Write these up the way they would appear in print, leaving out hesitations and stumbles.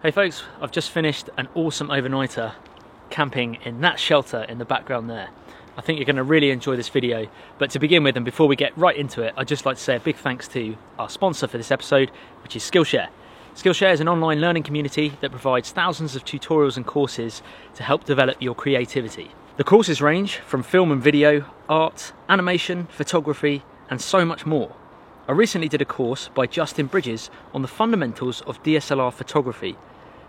Hey folks, I've just finished an awesome overnighter camping in that shelter in the background there. I think you're going to really enjoy this video, but to begin with and before we get right into it, I'd just like to say a big thanks to our sponsor for this episode, which is Skillshare. Skillshare is an online learning community that provides thousands of tutorials and courses to help develop your creativity. The courses range from film and video, art, animation, photography, and so much more. I recently did a course by Justin Bridges on the fundamentals of DSLR photography.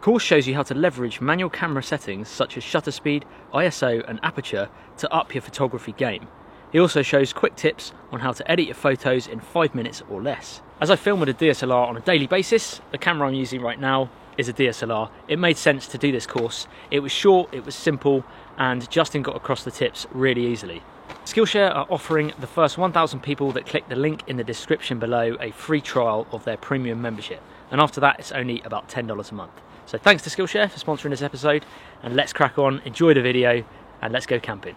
The course shows you how to leverage manual camera settings such as shutter speed, ISO and aperture to up your photography game. He also shows quick tips on how to edit your photos in 5 minutes or less. As I film with a DSLR on a daily basis, the camera I'm using right now is a DSLR. It made sense to do this course. It was short, it was simple, and Justin got across the tips really easily. Skillshare are offering the first 1,000 people that click the link in the description below a free trial of their premium membership. And after that, it's only about $10 a month. So thanks to Skillshare for sponsoring this episode, and let's crack on, enjoy the video, and let's go camping.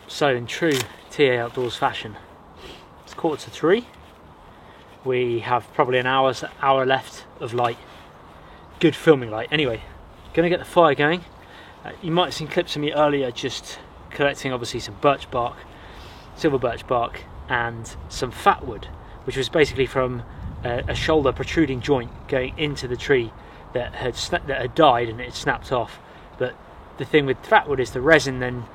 So in true TA Outdoors fashion, it's 2:45. We have probably an hour left of light. Good filming light. Anyway, gonna get the fire going. You might have seen clips of me earlier just collecting obviously some birch bark, silver birch bark, and some fat wood, which was basically from a shoulder protruding joint going into the tree that had died and it had snapped off. But the thing with fat wood is the resin then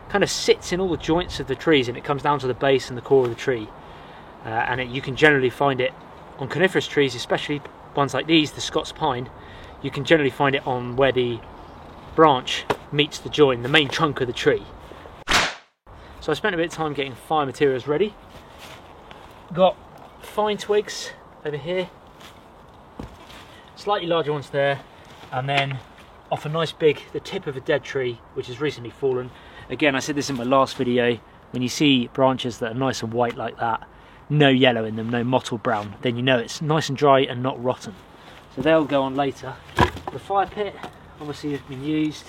kind of sits in all the joints of the trees, and it comes down to the base and the core of the tree. You can generally find it on coniferous trees, especially ones like these, the Scots pine. You can generally find it on where the branch meets the joint, the main trunk of the tree. So I spent a bit of time getting fire materials ready. Got fine twigs over here, slightly larger ones there, and then off a nice big, the tip of a dead tree which has recently fallen. Again, I said this in my last video, when you see branches that are nice and white like that, no yellow in them, no mottled brown, then you know it's nice and dry and not rotten. So they'll go on later. The fire pit obviously has been used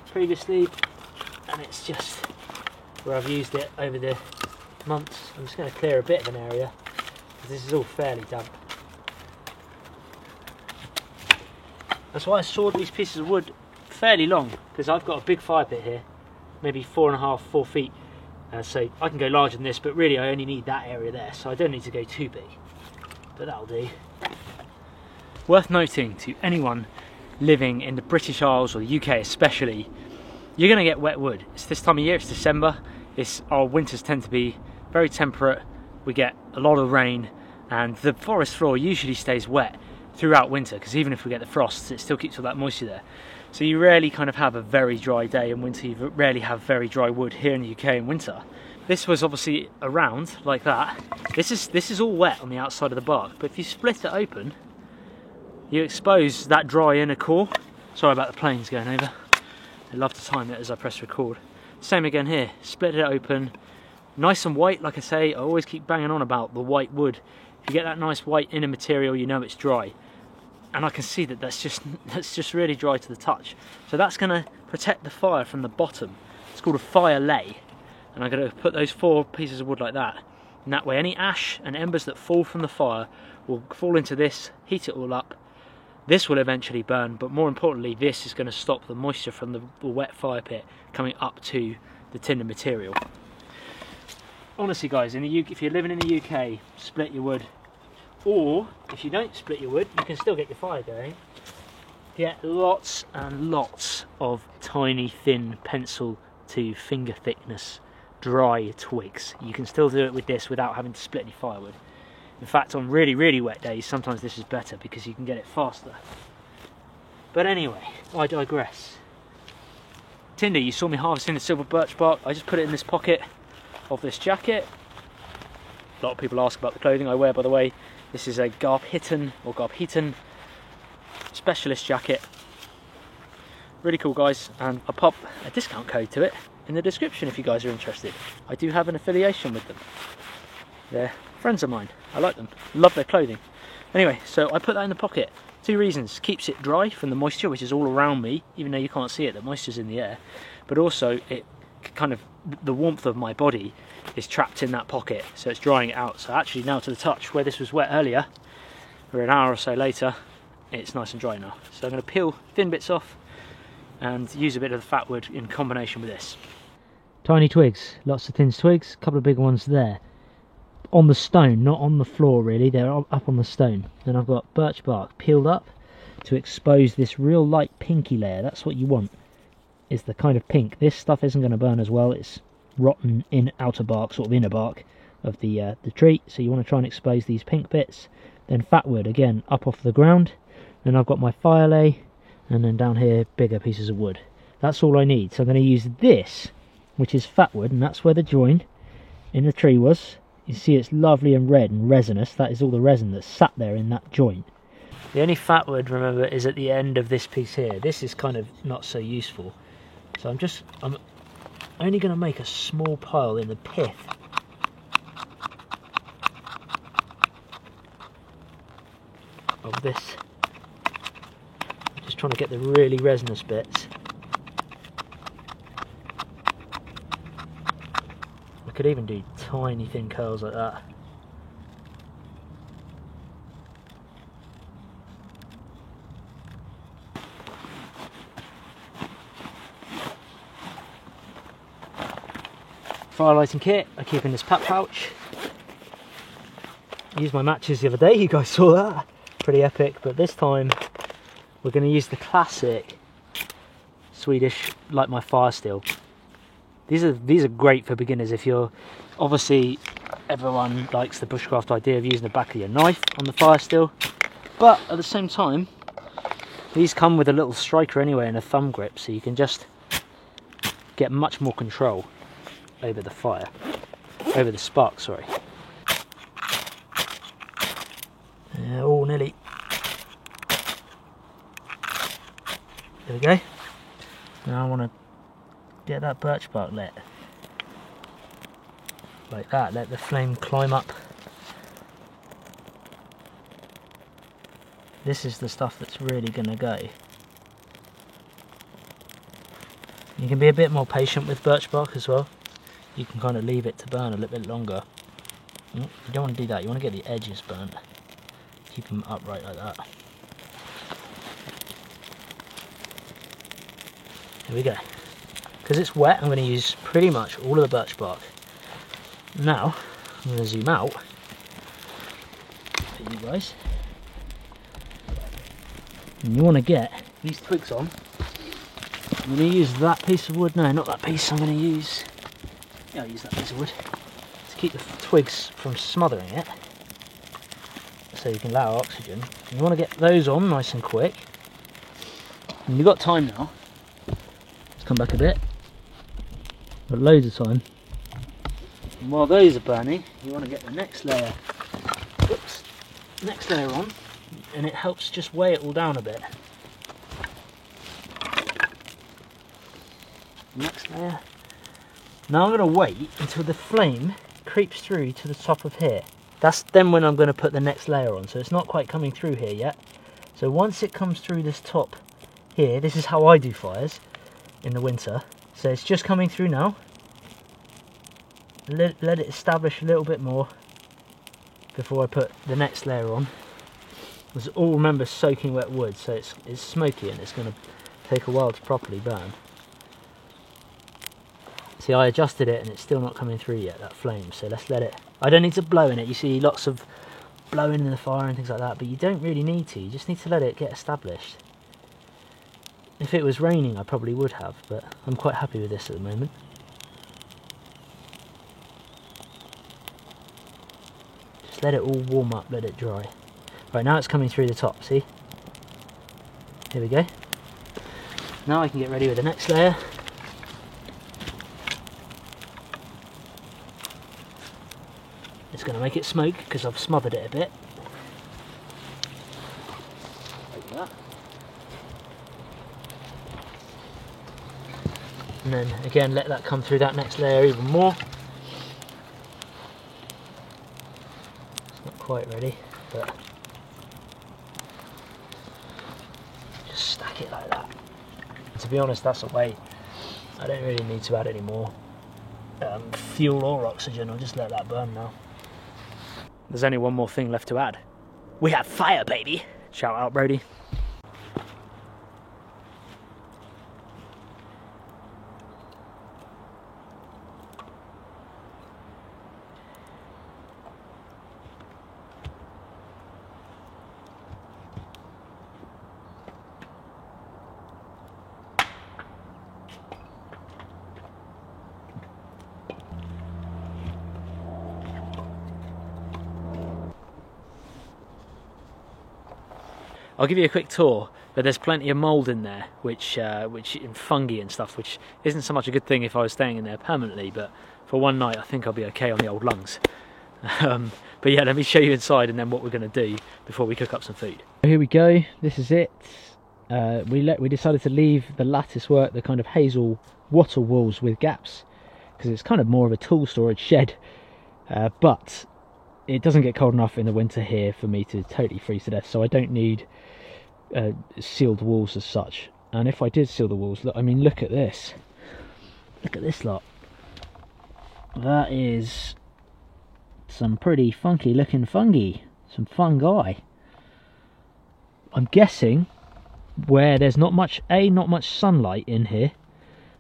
previously, and it's just where I've used it over the months. I'm just going to clear a bit of an area because this is all fairly damp. That's why I sawed these pieces of wood fairly long, because I've got a big fire pit here, maybe 4.5, 4 feet. So I can go larger than this, but really I only need that area there, so I don't need to go too big. But that'll do. Worth noting to anyone living in the British Isles or the UK especially, you're going to get wet wood. It's this time of year, it's December. Our winters tend to be very temperate. We get a lot of rain, and the forest floor usually stays wet throughout winter, because even if we get the frosts, it still keeps all that moisture there. So you rarely kind of have a very dry day in winter. You rarely have very dry wood here in the UK in winter. This was obviously around like that. This is all wet on the outside of the bark, but if you split it open, you expose that dry inner core. Sorry about the planes going over. I love to time it as I press record. Same again here, split it open, nice and white. Like I say, I always keep banging on about the white wood. If you get that nice white inner material, you know it's dry. And I can see that that's just really dry to the touch. So that's going to protect the fire from the bottom. It's called a fire lay. And I'm going to put those 4 pieces of wood like that. And that way any ash and embers that fall from the fire will fall into this, heat it all up. This will eventually burn, but more importantly, this is going to stop the moisture from the wet fire pit coming up to the tinder material. Honestly guys, if you're living in the UK, split your wood. Or, if you don't split your wood, you can still get your fire going. Get lots and lots of tiny, thin, pencil to finger thickness, dry twigs. You can still do it with this without having to split any firewood. In fact, on really, really wet days, sometimes this is better because you can get it faster. But anyway, I digress. Tinder, you saw me harvesting the silver birch bark. I just put it in this pocket of this jacket. A lot of people ask about the clothing I wear, by the way. This is a Garb Hitton or Garb Heaton specialist jacket. Really cool, guys, and I'll pop a discount code to it in the description if you guys are interested. I do have an affiliation with them. They're friends of mine. I like them. Love their clothing. Anyway, so I put that in the pocket. 2 reasons. Keeps it dry from the moisture, which is all around me, even though you can't see it, the moisture's in the air. But also, it kind of, the warmth of my body is trapped in that pocket, so it's drying it out. So actually now to the touch, where this was wet earlier, or an hour or so later, it's nice and dry now. So I'm going to peel thin bits off and use a bit of the fat wood in combination with this. Tiny twigs, lots of thin twigs, a couple of big ones there. On the stone, not on the floor really, they're up on the stone. Then I've got birch bark peeled up to expose this real light pinky layer. That's what you want, is the kind of pink. This stuff isn't going to burn as well, it's rotten in outer bark, sort of inner bark of the tree, so you want to try and expose these pink bits. Then fat wood, again, up off the ground. Then I've got my fire lay, and then down here, bigger pieces of wood. That's all I need. So I'm going to use this, which is fat wood, and that's where the join in the tree was. You see it's lovely and red and resinous. That is all the resin that's sat there in that joint. The only fat wood, remember, is at the end of this piece here. This is kind of not so useful. So I'm only going to make a small pile in the pith. Of this. Just trying to get the really resinous bits. I could even do tiny thin curls like that. fire lighting kit I keep in this pack pouch. I used my matches the other day, you guys saw that. Pretty epic, but this time we're going to use the classic Swedish Light My Fire steel. These are great for beginners. If you're, obviously everyone likes the bushcraft idea of using the back of your knife on the fire steel, but at the same time these come with a little striker anyway and a thumb grip, so you can just get much more control over the fire, over the spark, sorry. Oh, nearly. There we go. Now I want to get that birch bark lit. Like that, let the flame climb up. This is the stuff that's really going to go. You can be a bit more patient with birch bark as well. You can kind of leave it to burn a little bit longer. You don't want to do that, you want to get the edges burnt. Keep them upright like that. Here we go. Because it's wet, I'm going to use pretty much all of the birch bark. Now, I'm going to zoom out for you guys. And you want to get these twigs on. I'm going to use that piece of wood. No, not that piece. I'm going to use... Yeah, I'll use that piece of wood to keep the twigs from smothering it, so you can allow oxygen. You want to get those on nice and quick. And you've got time now. Let's come back a bit. Got loads of time. And while those are burning, you want to get the next layer. Whoops, next layer on, and it helps just weigh it all down a bit. Next layer. Now I'm going to wait until the flame creeps through to the top of here. That's then when I'm going to put the next layer on, so it's not quite coming through here yet. So once it comes through this top here, this is how I do fires in the winter. So it's just coming through now. Let it establish a little bit more before I put the next layer on. It's all, remember, soaking wet wood, so it's smoky and it's going to take a while to properly burn. See, I adjusted it and it's still not coming through yet, that flame, so let's let it... I don't need to blow in it. You see lots of blowing in the fire and things like that, but you don't really need to. You just need to let it get established. If it was raining I probably would have, but I'm quite happy with this at the moment. Just let it all warm up, let it dry. Right, now it's coming through the top, see? Here we go. Now I can get ready with the next layer. It's going to make it smoke because I've smothered it a bit. Like that. And then again let that come through that next layer even more. It's not quite ready, but just stack it like that. And to be honest, that's a way. I don't really need to add any more fuel or oxygen. I'll just let that burn now. There's only one more thing left to add. We have fire, baby! Shout out, Brody. I'll give you a quick tour, but there's plenty of mould in there, which in fungi and stuff, which isn't so much a good thing if I was staying in there permanently, but for one night I think I'll be okay on the old lungs. But yeah, let me show you inside and then what we're going to do before we cook up some food. Here we go, this is it. We decided to leave the lattice work, the kind of hazel wattle walls with gaps, because it's kind of more of a tool storage shed, but it doesn't get cold enough in the winter here for me to totally freeze to death, so I don't need sealed walls as such. And if I did seal the walls, look, I mean, look at this. Look at this lot. That is some pretty funky looking fungi, some fungi. I'm guessing where there's not much sunlight in here,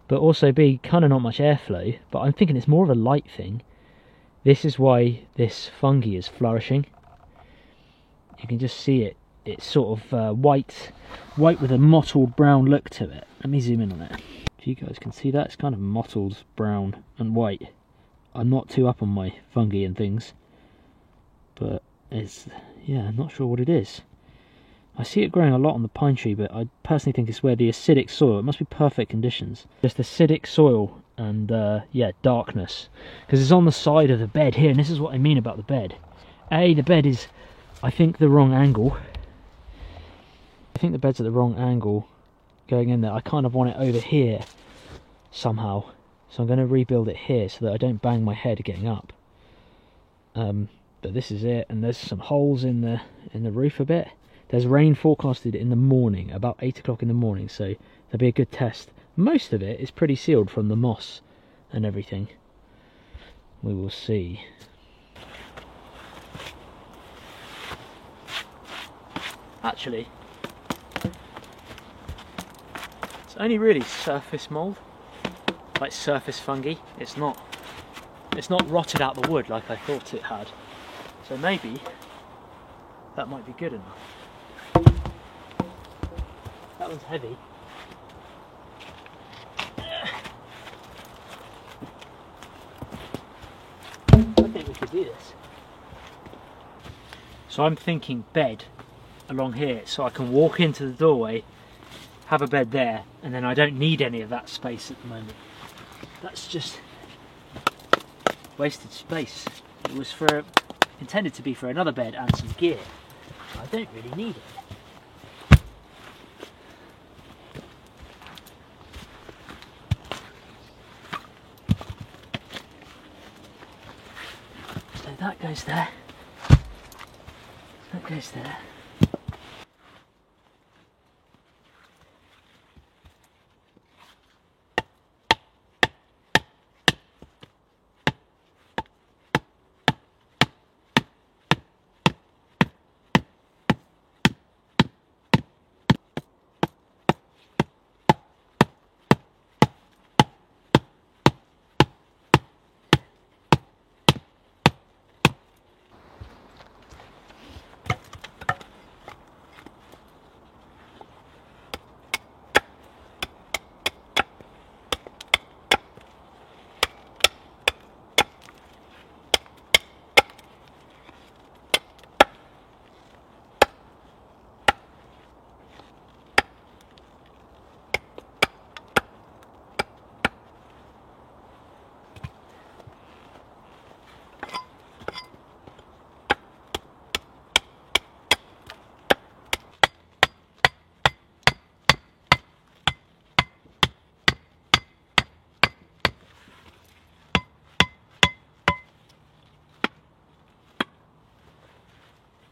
but also B, kind of not much airflow, but I'm thinking it's more of a light thing. This is why this fungi is flourishing. You can just see it. It's sort of white with a mottled brown look to it. Let me zoom in on it. If you guys can see that, it's kind of mottled brown and white. I'm not too up on my fungi and things, but it's, yeah, I'm not sure what it is. I see it growing a lot on the pine tree, but I personally think it's where the acidic soil, it must be perfect conditions. Just acidic soil and yeah, darkness. Because it's on the side of the bed here, and this is what I mean about the bed. A, the bed is, I think, the wrong angle. I think the bed's at the wrong angle going in there. I kind of want it over here somehow. So I'm going to rebuild it here so that I don't bang my head getting up. But this is it, and there's some holes in the roof a bit. There's rain forecasted in the morning, about 8 o'clock in the morning, so there'll be a good test. Most of it is pretty sealed from the moss and everything. We will see. Actually, it's only really surface mould, like surface fungi. It's not rotted out the wood like I thought it had. So maybe that might be good enough. That one's heavy. I think we could do this. So I'm thinking bed along here, so I can walk into the doorway, have a bed there, and then I don't need any of that space at the moment. That's just wasted space. It was intended to be for another bed and some gear. I don't really need it. So that goes there. That goes there.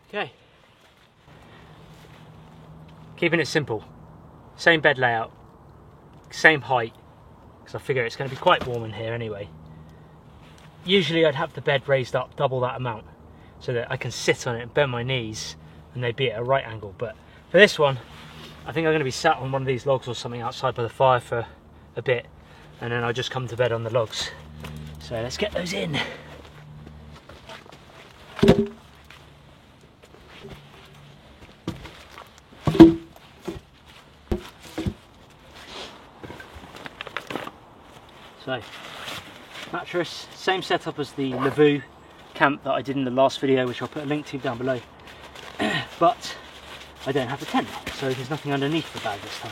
Okay. Keeping it simple. Same bed layout, same height, because I figure it's going to be quite warm in here anyway. Usually I'd have the bed raised up double that amount so that I can sit on it and bend my knees and they'd be at a right angle, but for this one I think I'm going to be sat on one of these logs or something outside by the fire for a bit, and then I'll just come to bed on the logs. So let's get those in. So, mattress, same setup as the Lavoo camp that I did in the last video, which I'll put a link to down below. But I don't have the tent, so there's nothing underneath the bag this time.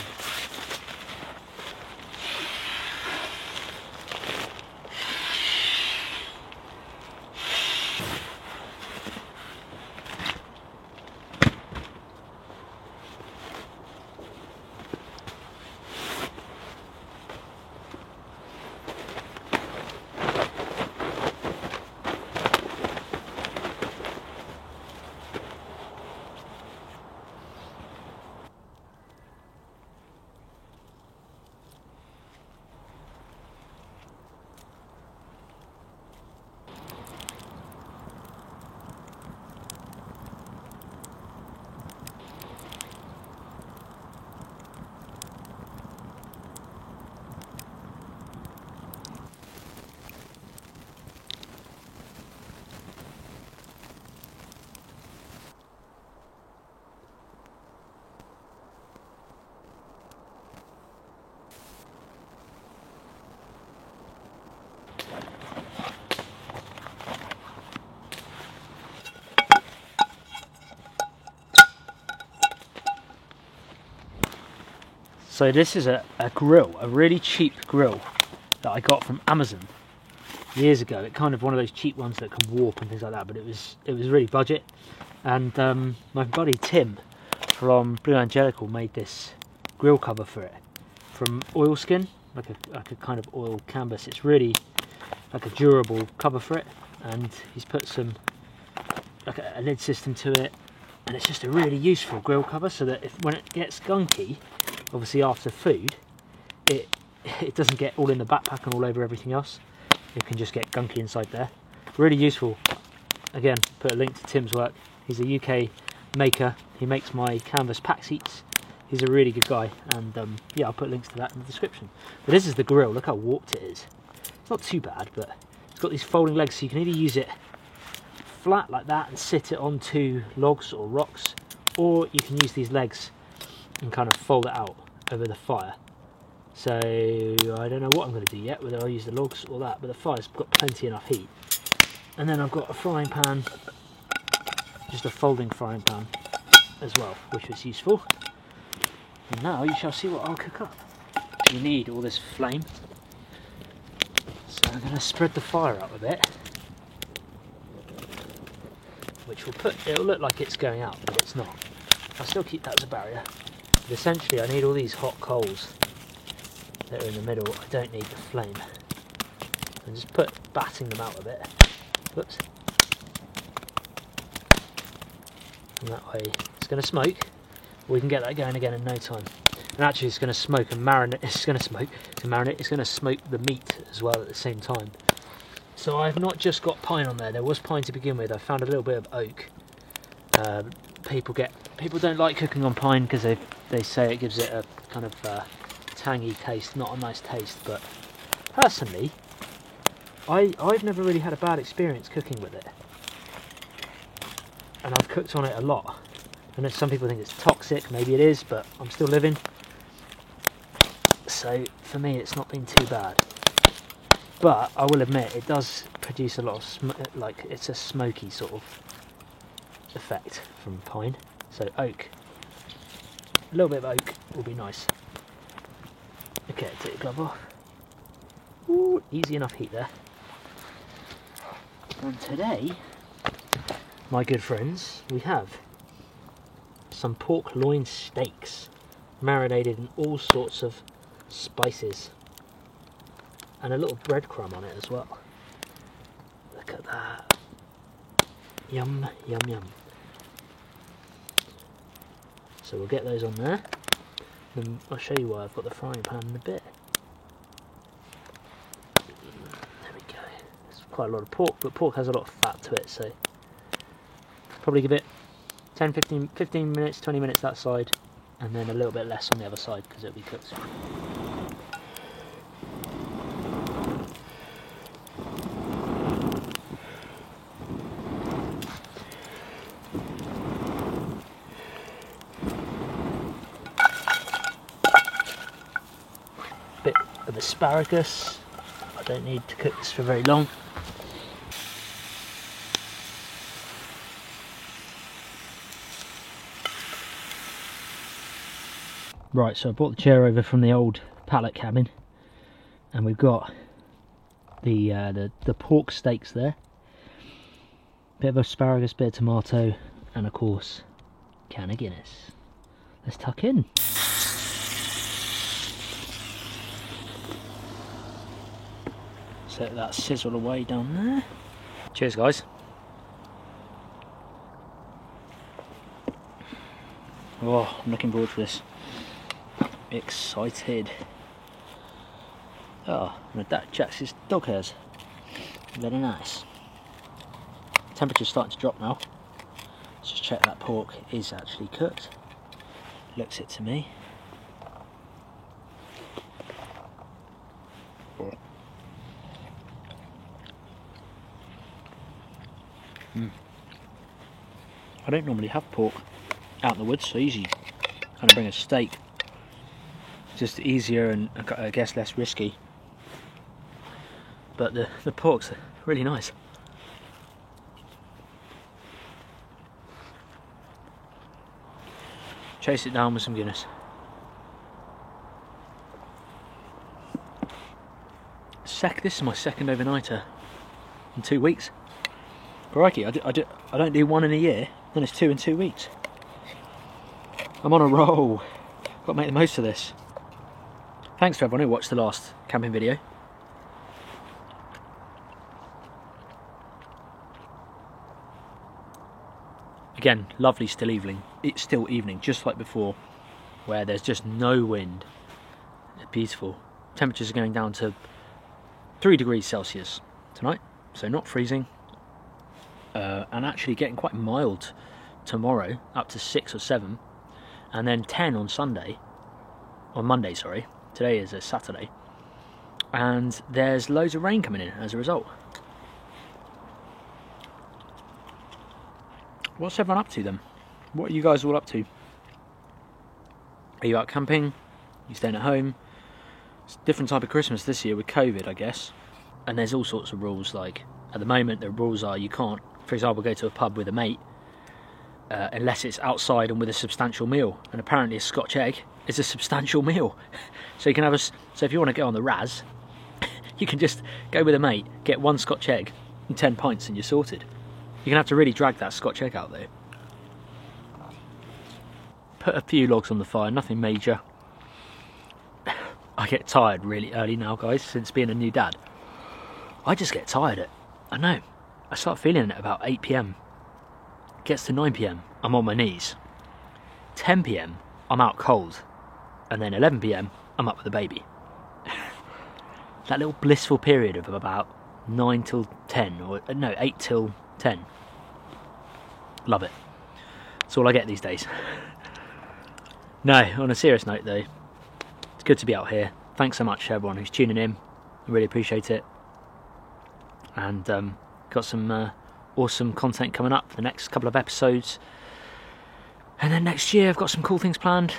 So this is a grill, a really cheap grill that I got from Amazon years ago. It kind of one of those cheap ones that can warp and things like that, but it was really budget. And my buddy Tim from Blue Angelical made this grill cover for it from oilskin, like a kind of oil canvas. It's really like a durable cover for it, and he's put some like a lid system to it, and it's just a really useful grill cover so that when it gets gunky, obviously after food, it doesn't get all in the backpack and all over everything else. It can just get gunky inside there. Really useful. Again, put a link to Tim's work. He's a UK maker. He makes my canvas pack seats. He's a really good guy, and yeah, I'll put links to that in the description. But this is the grill. Look how warped it is. It's not too bad, but it's got these folding legs, so you can either use it flat like that and sit it onto logs or rocks, or you can use these legs and kind of fold it out over the fire. So I don't know what I'm going to do yet, whether I'll use the logs or that, but the fire's got plenty enough heat. And then I've got a frying pan, just a folding frying pan as well, which was useful. And now you shall see what I'll cook up. You need all this flame, so I'm going to spread the fire out a bit, which will it'll look like it's going out, but it's not. I'll still keep that as a barrier. But essentially I need all these hot coals that are in the middle. I don't need the flame. And just batting them out a bit. Whoops. And that way it's going to smoke. We can get that going again in no time. And actually it's going to smoke and marinate. It's going to smoke to marinate. It's going to smoke the meat as well at the same time. So I've not just got pine on there. There was pine to begin with. I found a little bit of oak. People don't like cooking on pine because they say it gives it a kind of tangy taste, not a nice taste. But personally, I've never really had a bad experience cooking with it, and I've cooked on it a lot. I know some people think it's toxic, maybe it is, but I'm still living. So for me, it's not been too bad. But I will admit, it does produce a lot of it's a smoky sort of effect from pine. So oak, a little bit of oak will be nice. Okay, take the glove off. Ooh, easy enough heat there. And today, my good friends, we have some pork loin steaks, marinated in all sorts of spices, and a little breadcrumb on it as well. Look at that. Yum, yum, yum. So we'll get those on there. Then I'll show you why I've got the frying pan in a bit. There we go. There's quite a lot of pork, but pork has a lot of fat to it, so probably give it 10, 15 minutes, 20 minutes that side, and then a little bit less on the other side because it'll be cooked. Bit of asparagus. I don't need to cook this for very long. Right, so I brought the chair over from the old pallet cabin, and we've got the pork steaks there. Bit of asparagus, bit of tomato, and of course, can of Guinness. Let's tuck in. Set that sizzle away down there. Cheers, guys. Oh, I'm looking forward to this. Excited. Oh, and that Jax's dog hairs. Very nice. Temperature's starting to drop now. Let's just check that pork is actually cooked. Looks it to me. I don't normally have pork out in the woods, so I usually kind of bring a steak. Just easier and I guess less risky. But the pork's really nice. Chase it down with some Guinness. This is my second overnighter in 2 weeks. Crikey, I don't do one in a year, then it's 2 in 2 weeks. I'm on a roll. Got to make the most of this. Thanks to everyone who watched the last camping video. Again, lovely still evening. It's still evening, just like before, where there's just no wind. It's beautiful. Temperatures are going down to 3 degrees Celsius tonight, so not freezing. And actually getting quite mild tomorrow, up to 6 or 7, and then 10 on Monday, sorry. Today is a Saturday, and there's loads of rain coming in as a result. What's everyone up to then? What are you guys all up to? Are you out camping? Are you staying at home? It's a different type of Christmas this year with COVID, I guess. And there's all sorts of rules, like at the moment the rules are you can't, for example, go to a pub with a mate unless it's outside and with a substantial meal. And apparently a Scotch egg is a substantial meal. So you can have so if you want to go on the Raz, you can just go with a mate, get 1 Scotch egg and 10 pints and you're sorted. You're going to have to really drag that Scotch egg out though. Put a few logs on the fire, nothing major. I get tired really early now, guys, since being a new dad. I just get tired I know. I start feeling it about 8 PM. Gets to 9 PM, I'm on my knees. 10 PM, I'm out cold. And then 11 PM, I'm up with the baby. That little blissful period of about 9 till 10, or no, 8 till 10. Love it. That's all I get these days. No, on a serious note though, it's good to be out here. Thanks so much to everyone who's tuning in. I really appreciate it. And got some awesome content coming up for the next couple of episodes. And then next year I've got some cool things planned.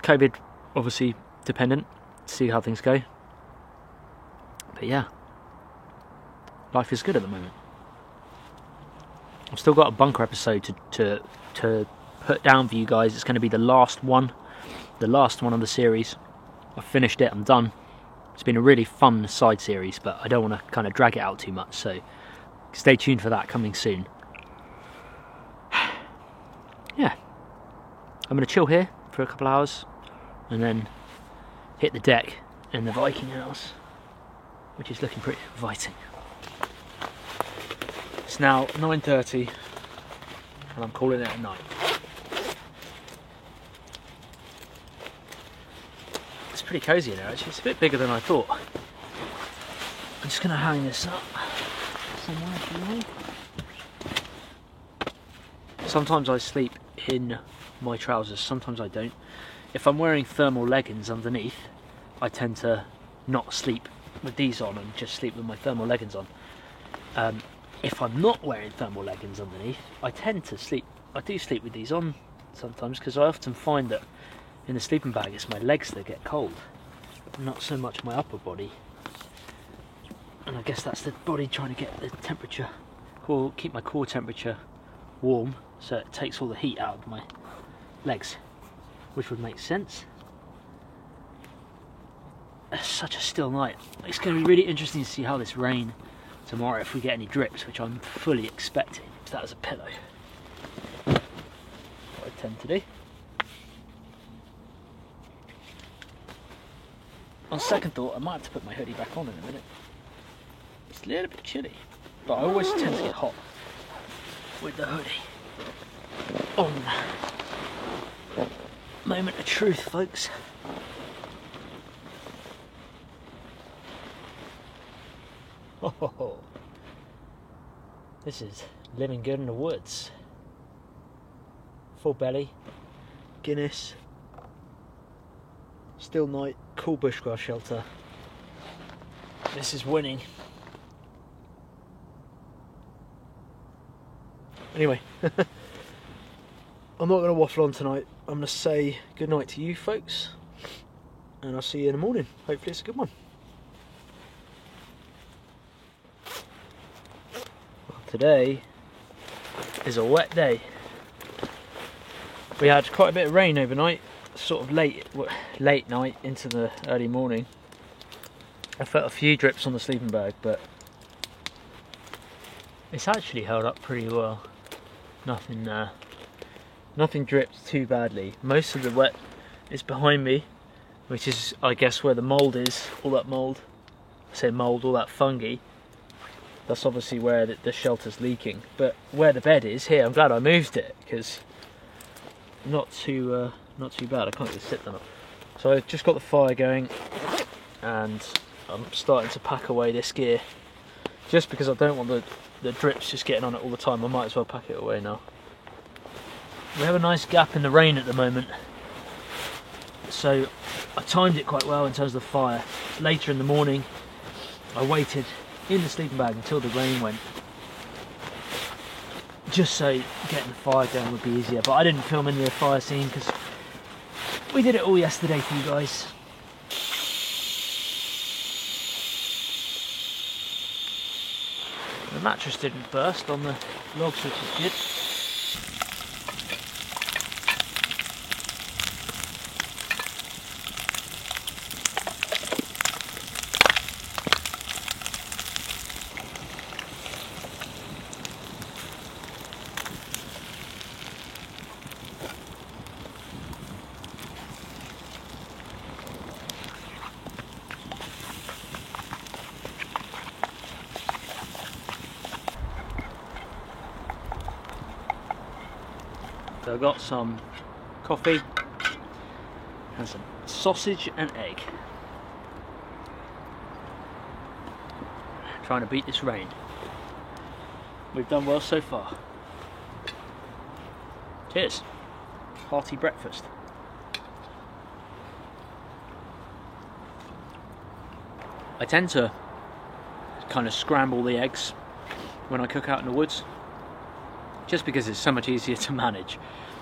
COVID obviously dependent, to see how things go. But yeah, life is good at the moment. I've still got a bunker episode to put down for you guys. It's going to be the last one of the series. I've finished it, I'm done. It's been a really fun side series, but I don't want to kind of drag it out too much, so stay tuned for that coming soon. Yeah, I'm going to chill here for a couple of hours and then hit the deck in the Viking house, which is looking pretty inviting. It's now 9:30 and I'm calling it a night. It's pretty cosy in there actually, it's a bit bigger than I thought. I'm just going to hang this up somewhere for me. Sometimes I sleep in my trousers, sometimes I don't. If I'm wearing thermal leggings underneath, I tend to not sleep with these on and just sleep with my thermal leggings on. If I'm not wearing thermal leggings underneath, I do sleep with these on sometimes, because I often find that in the sleeping bag it's my legs that get cold, not so much my upper body. And I guess that's the body trying to get the temperature, keep my core temperature warm, so it takes all the heat out of my legs, which would make sense. It's such a still night. It's going to be really interesting to see how this rain tomorrow, if we get any drips, which I'm fully expecting. Use that as a pillow. What I tend to do. On second thought, I might have to put my hoodie back on in a minute. It's a little bit chilly, but I always tend to get hot with the hoodie on. Moment of truth, folks. Oh, this is living good in the woods. Full belly, Guinness, still night, cool bushcraft shelter. This is winning. Anyway, I'm not going to waffle on tonight. I'm going to say good night to you folks, and I'll see you in the morning. Hopefully it's a good one. Well, today is a wet day. We had quite a bit of rain overnight, sort of late night into the early morning. I felt a few drips on the sleeping bag, but it's actually held up pretty well. Nothing dripped too badly. Most of the wet is behind me, which is, I guess, where the mould is. All that mould, I say mould, all that fungi. That's obviously where the shelter's leaking. But where the bed is here, I'm glad I moved it, because not too bad. I can't even sit them up. So I've just got the fire going, and I'm starting to pack away this gear, just because I don't want the drips just getting on it all the time. I might as well pack it away now. We have a nice gap in the rain at the moment, so I timed it quite well in terms of the fire. Later in the morning, I waited in the sleeping bag until the rain went, just so getting the fire going would be easier. But I didn't film any of the fire scene because we did it all yesterday for you guys. The mattress didn't burst on the logs, which is good. So I've got some coffee and some sausage and egg. Trying to beat this rain. We've done well so far. Cheers. Hearty breakfast. I tend to kind of scramble the eggs when I cook out in the woods, just because it's so much easier to manage.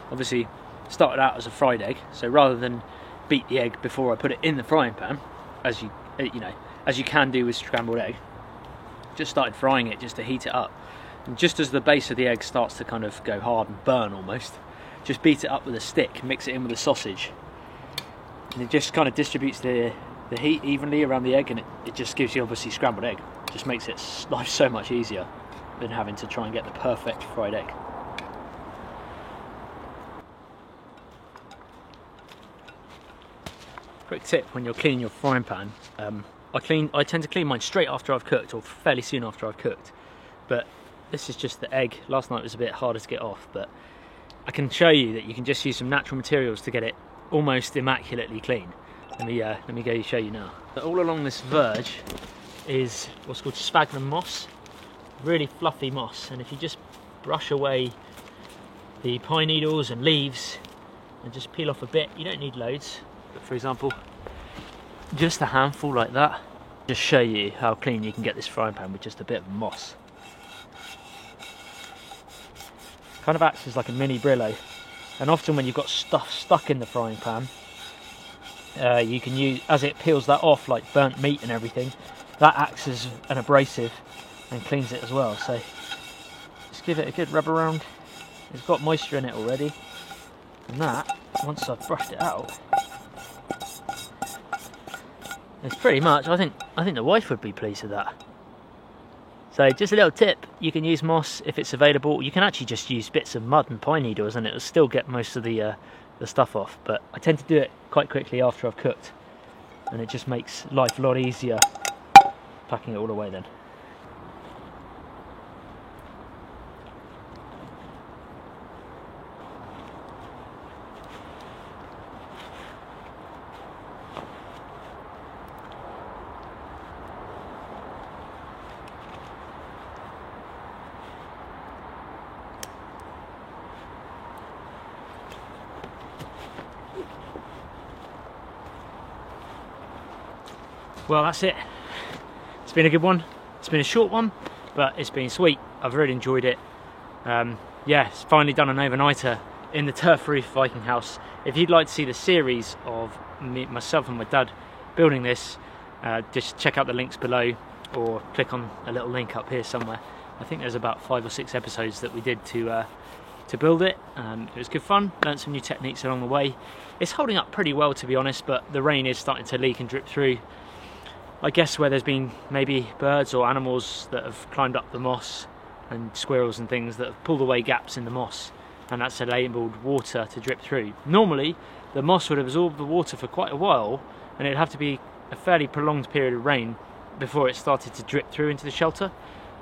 Obviously, started out as a fried egg, so rather than beat the egg before I put it in the frying pan, as you can do with scrambled egg, just started frying it just to heat it up. And just as the base of the egg starts to kind of go hard and burn almost, just beat it up with a stick, mix it in with the sausage, and it just kind of distributes the heat evenly around the egg, and it just gives you obviously scrambled egg. Just makes it life so much easier than having to try and get the perfect fried egg. Quick tip when you're cleaning your frying pan, I tend to clean mine straight after I've cooked, or fairly soon after I've cooked. But this is just the egg. Last night was a bit harder to get off, but I can show you that you can just use some natural materials to get it almost immaculately clean. Let me go show you now. All along this verge is what's called sphagnum moss. Really fluffy moss, and if you just brush away the pine needles and leaves and just peel off a bit, you don't need loads, but for example just a handful like that, just show you how clean you can get this frying pan with just a bit of moss. Kind of acts as like a mini Brillo, and often when you've got stuff stuck in the frying pan, you can use, as it peels that off, like burnt meat and everything, that acts as an abrasive and cleans it as well. So just give it a good rub around. It's got moisture in it already, and that, once I've brushed it out, it's pretty much, I think the wife would be pleased with that. So just a little tip, you can use moss if it's available. You can actually just use bits of mud and pine needles and it'll still get most of the stuff off, but I tend to do it quite quickly after I've cooked, and it just makes life a lot easier packing it all away then. Well, that's it. It's been a good one. It's been a short one, but it's been sweet. I've really enjoyed it. Yeah, it's finally done an overnighter in the turf roof Viking house. If you'd like to see the series of myself and my dad building this, just check out the links below or click on a little link up here somewhere. I think there's about 5 or 6 episodes that we did to build it. It was good fun, learned some new techniques along the way. It's holding up pretty well, to be honest, but the rain is starting to leak and drip through. I guess where there's been maybe birds or animals that have climbed up the moss, and squirrels and things that have pulled away gaps in the moss, and that's enabled water to drip through. Normally the moss would absorb the water for quite a while, and it'd have to be a fairly prolonged period of rain before it started to drip through into the shelter.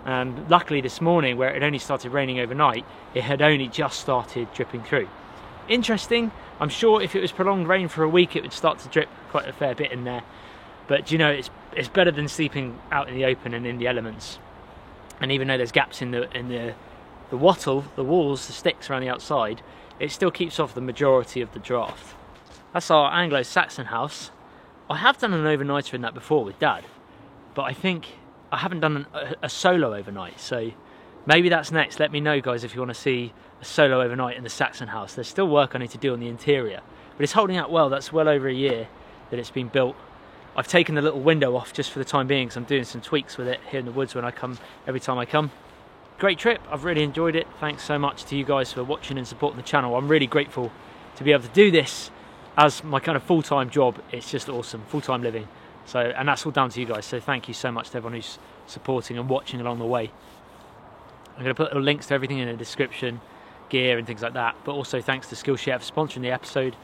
And luckily this morning, where it only started raining overnight, it had only just started dripping through. Interesting. I'm sure if it was prolonged rain for a week, it would start to drip quite a fair bit in there. But you know, it's better than sleeping out in the open and in the elements. And even though there's gaps in the wattle, the walls, the sticks around the outside, it still keeps off the majority of the draft. That's our Anglo-Saxon house. I have done an overnighter in that before with Dad, but I think I haven't done a solo overnight, so maybe that's next. Let me know, guys, if you want to see a solo overnight in the Saxon house. There's still work I need to do on the interior, but it's holding out well. That's well over a year that it's been built. I've taken the little window off just for the time being, because I'm doing some tweaks with it here in the woods when I come, every time I come. Great trip, I've really enjoyed it. Thanks so much to you guys for watching and supporting the channel. I'm really grateful to be able to do this as my kind of full-time job. It's just awesome, full-time living. So, and that's all down to you guys, so thank you so much to everyone who's supporting and watching along the way. I'm going to put little links to everything in the description, gear and things like that, but also thanks to Skillshare for sponsoring the episode.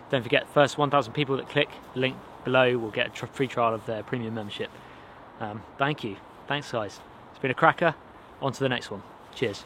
Don't forget, first 1,000 people that click the link below will get a free trial of their premium membership. Thank you. Thanks, guys. It's been a cracker. On to the next one. Cheers.